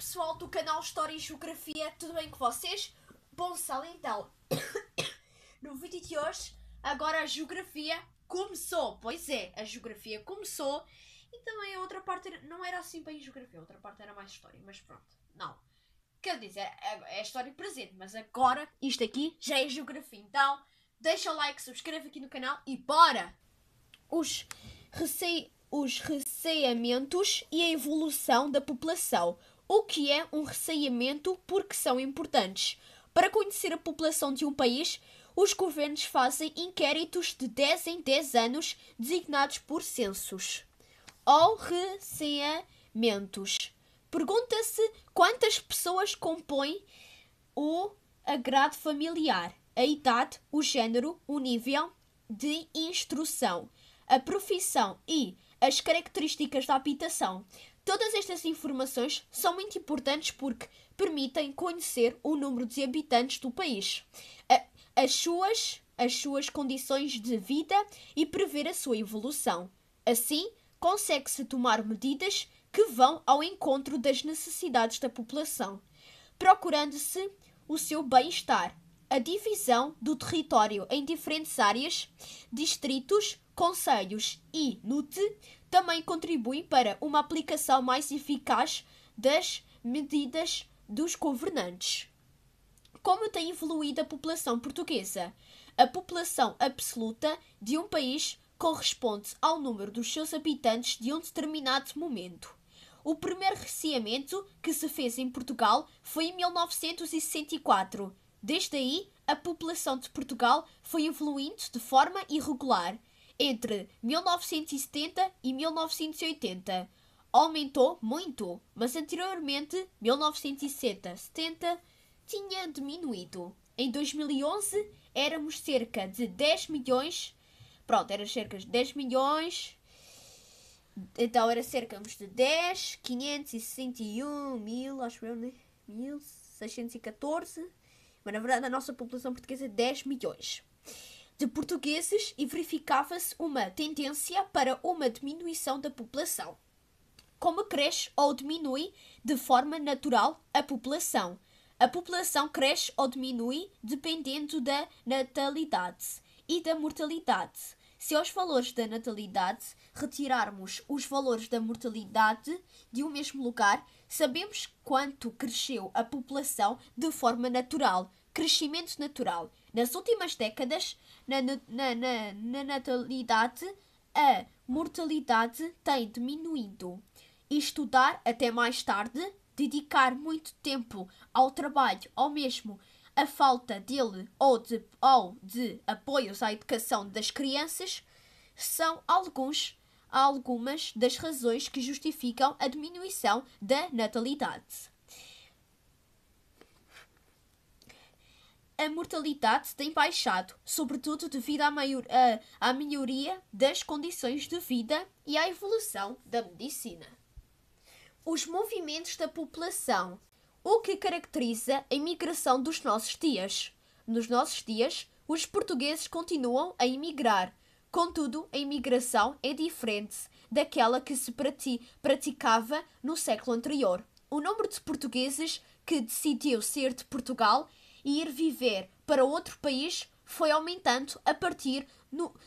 pessoal do canal História e Geografia, tudo bem com vocês? Bom, sal então. No vídeo de hoje, agora a geografia começou. Pois é, a geografia começou. E também a outra parte não era assim bem geografia, a outra parte era mais história, mas pronto, não. Quer dizer, é história presente, mas agora isto aqui já é geografia. Então, deixa o like, subscreve aqui no canal e bora! Os receamentos e a evolução da população. O que é um receamento? Porque são importantes. Para conhecer a população de um país, os governos fazem inquéritos de 10 em 10 anos, designados por censos. Ou receamentos. Pergunta-se quantas pessoas compõem o agrado familiar, a idade, o género, o nível de instrução, a profissão e as características da habitação. Todas estas informações são muito importantes porque permitem conhecer o número de habitantes do país, as suas condições de vida e prever a sua evolução. Assim, consegue-se tomar medidas que vão ao encontro das necessidades da população, procurando-se o seu bem-estar. A divisão do território em diferentes áreas, distritos, concelhos e NUT também contribuem para uma aplicação mais eficaz das medidas dos governantes. Como tem evoluído a população portuguesa? A população absoluta de um país corresponde ao número dos seus habitantes de um determinado momento. O primeiro receamento que se fez em Portugal foi em 1964. Desde aí, a população de Portugal foi evoluindo de forma irregular. Entre 1970 e 1980, aumentou muito, mas anteriormente, 1970, tinha diminuído. Em 2011, éramos cerca de 10 milhões. Pronto, era cerca de 10 milhões. Então era cerca de 10.561.000, acho eu, né? 1.614. Mas na verdade a nossa população portuguesa é 10 milhões de portugueses e verificava-se uma tendência para uma diminuição da população. Como cresce ou diminui de forma natural a população? A população cresce ou diminui dependendo da natalidade e da mortalidade. Se aos valores da natalidade retirarmos os valores da mortalidade de um mesmo lugar, sabemos quanto cresceu a população de forma natural. Crescimento natural. Nas últimas décadas, na natalidade, a mortalidade tem diminuído. Estudar até mais tarde, dedicar muito tempo ao trabalho ou mesmo a falta dele ou de apoios à educação das crianças são algumas das razões que justificam a diminuição da natalidade. A mortalidade tem baixado, sobretudo devido à melhoria das condições de vida e à evolução da medicina. Os movimentos da população. O que caracteriza a imigração dos nossos dias? Nos nossos dias, os portugueses continuam a imigrar. Contudo, a imigração é diferente daquela que se praticava no século anterior. O número de portugueses que decidiu sair de Portugal e ir viver para outro país foi aumentando a partir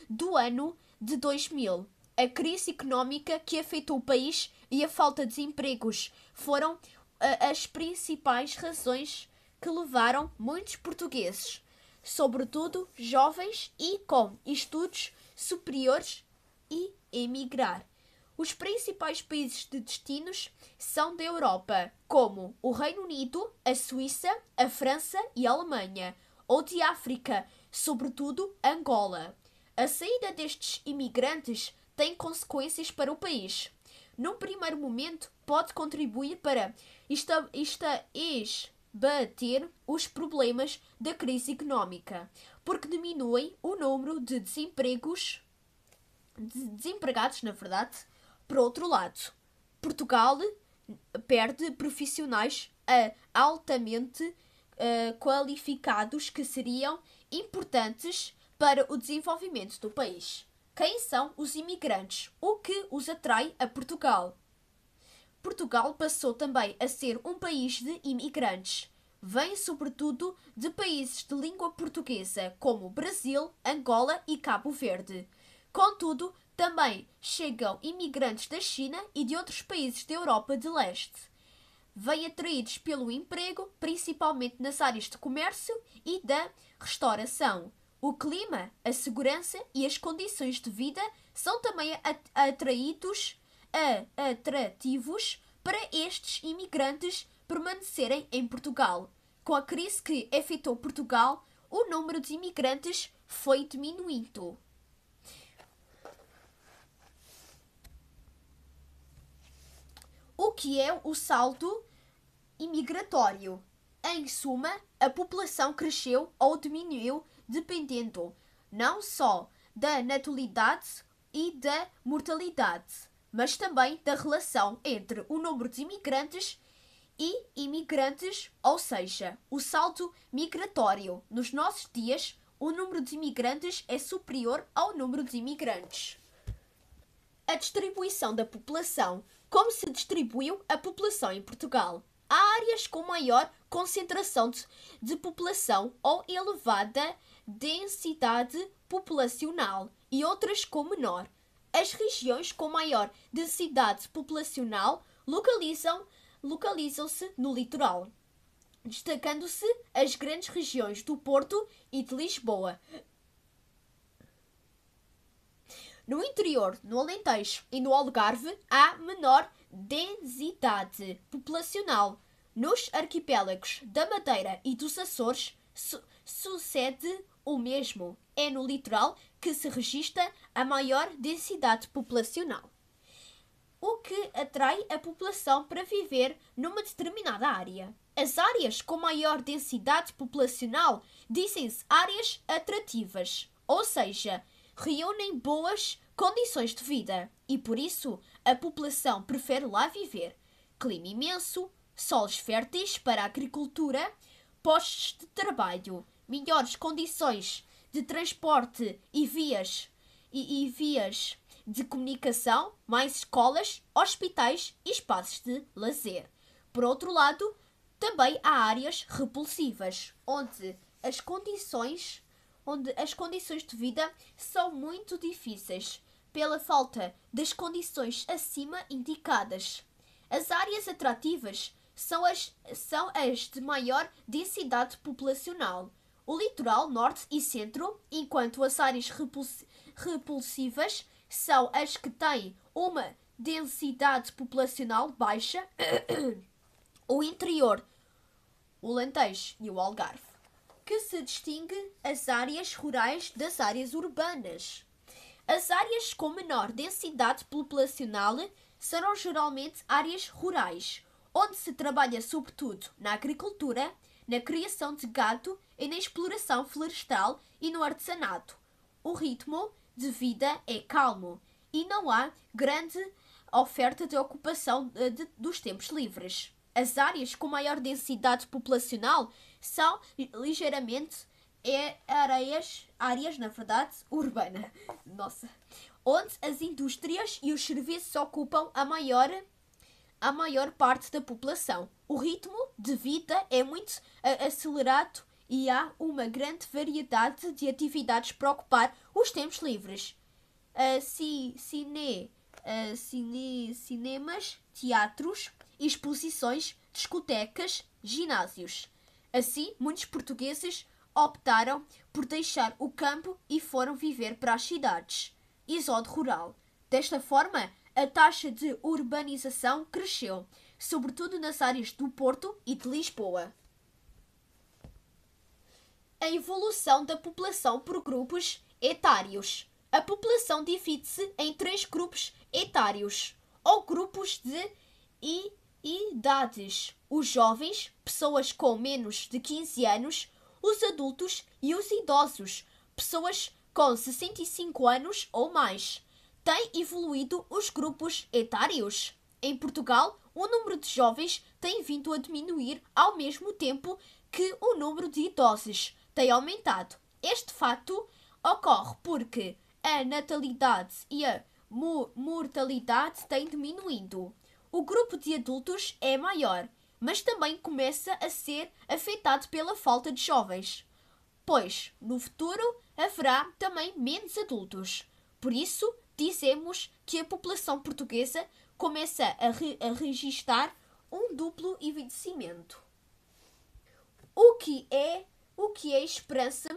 do ano de 2000. A crise económica que afetou o país e a falta de empregos foram as principais razões que levaram muitos portugueses, sobretudo jovens e com estudos superiores, a emigrar. Os principais países de destinos são da Europa, como o Reino Unido, a Suíça, a França e a Alemanha, ou de África, sobretudo Angola. A saída destes imigrantes tem consequências para o país. Num primeiro momento, pode contribuir para esbater os problemas da crise económica, porque diminuem o número de desempregados, na verdade. Por outro lado, Portugal perde profissionais altamente qualificados que seriam importantes para o desenvolvimento do país. Quem são os imigrantes? O que os atrai a Portugal? Portugal passou também a ser um país de imigrantes. Vêm sobretudo de países de língua portuguesa, como Brasil, Angola e Cabo Verde. Contudo, também chegam imigrantes da China e de outros países da Europa de Leste. Vêm atraídos pelo emprego, principalmente nas áreas de comércio e da restauração. O clima, a segurança e as condições de vida são também atrativos para estes imigrantes permanecerem em Portugal. Com a crise que afetou Portugal, o número de imigrantes foi diminuindo. O que é o saldo imigratório? Em suma, a população cresceu ou diminuiu dependendo não só da natalidade e da mortalidade, mas também da relação entre o número de imigrantes e imigrantes, ou seja, o saldo migratório. Nos nossos dias, o número de imigrantes é superior ao número de imigrantes. A distribuição da população. Como se distribuiu a população em Portugal? Há áreas com maior concentração de população ou elevada densidade populacional e outras com menor. As regiões com maior densidade populacional localizam-se no litoral, destacando-se as grandes regiões do Porto e de Lisboa. No interior, no Alentejo e no Algarve, há menor densidade populacional. Nos arquipélagos da Madeira e dos Açores, sucede o mesmo. É no litoral que se registra a maior densidade populacional. O que atrai a população para viver numa determinada área? As áreas com maior densidade populacional dizem-se áreas atrativas, ou seja, reúnem boas condições de vida e, por isso, a população prefere lá viver. Clima imenso, solos férteis para a agricultura, postos de trabalho, melhores condições de transporte e vias de comunicação, mais escolas, hospitais e espaços de lazer. Por outro lado, também há áreas repulsivas, onde as condições de vida são muito difíceis, pela falta das condições acima indicadas. As áreas atrativas são as de maior densidade populacional, o litoral norte e centro, enquanto as áreas repulsivas são as que têm uma densidade populacional baixa, o interior, o Alentejo e o Algarve. Que se distingue as áreas rurais das áreas urbanas. As áreas com menor densidade populacional serão geralmente áreas rurais, onde se trabalha sobretudo na agricultura, na criação de gado e na exploração florestal e no artesanato. O ritmo de vida é calmo e não há grande oferta de ocupação dos tempos livres. As áreas com maior densidade populacional são ligeiramente áreas, na verdade, urbanas. Onde as indústrias e os serviços ocupam a maior parte da população. O ritmo de vida é muito acelerado e há uma grande variedade de atividades para ocupar os tempos livres. Cinemas, teatros, exposições, discotecas, ginásios. Assim, muitos portugueses optaram por deixar o campo e foram viver para as cidades. Exódio rural. Desta forma, a taxa de urbanização cresceu, sobretudo nas áreas do Porto e de Lisboa. A evolução da população por grupos etários. A população divide-se em 3 grupos etários, ou grupos de idades: os jovens, pessoas com menos de 15 anos, os adultos e os idosos, pessoas com 65 anos ou mais. Têm evoluído os grupos etários? Em Portugal, o número de jovens tem vindo a diminuir ao mesmo tempo que o número de idosos tem aumentado. Este fato ocorre porque a natalidade e a mortalidade têm diminuído. O grupo de adultos é maior, mas também começa a ser afetado pela falta de jovens, pois no futuro haverá também menos adultos. Por isso, dizemos que a população portuguesa começa a registrar um duplo envelhecimento. O que é a esperança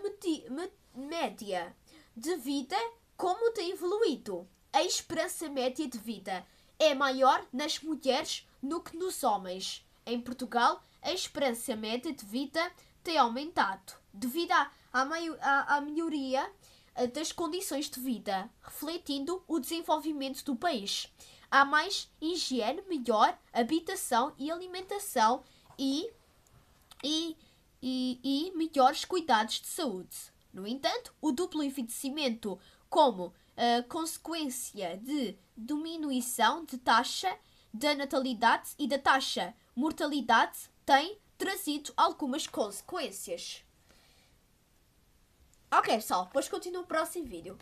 média de vida? Como tem evoluído? A esperança média de vida é maior nas mulheres do que nos homens. Em Portugal, a esperança média de vida tem aumentado devido à melhoria das condições de vida, refletindo o desenvolvimento do país. Há mais higiene, melhor habitação e alimentação e melhores cuidados de saúde. No entanto, o duplo envelhecimento, como consequência de diminuição de taxa da natalidade e da taxa mortalidade, tem trazido algumas consequências. Ok, pessoal, depois continuo no próximo vídeo.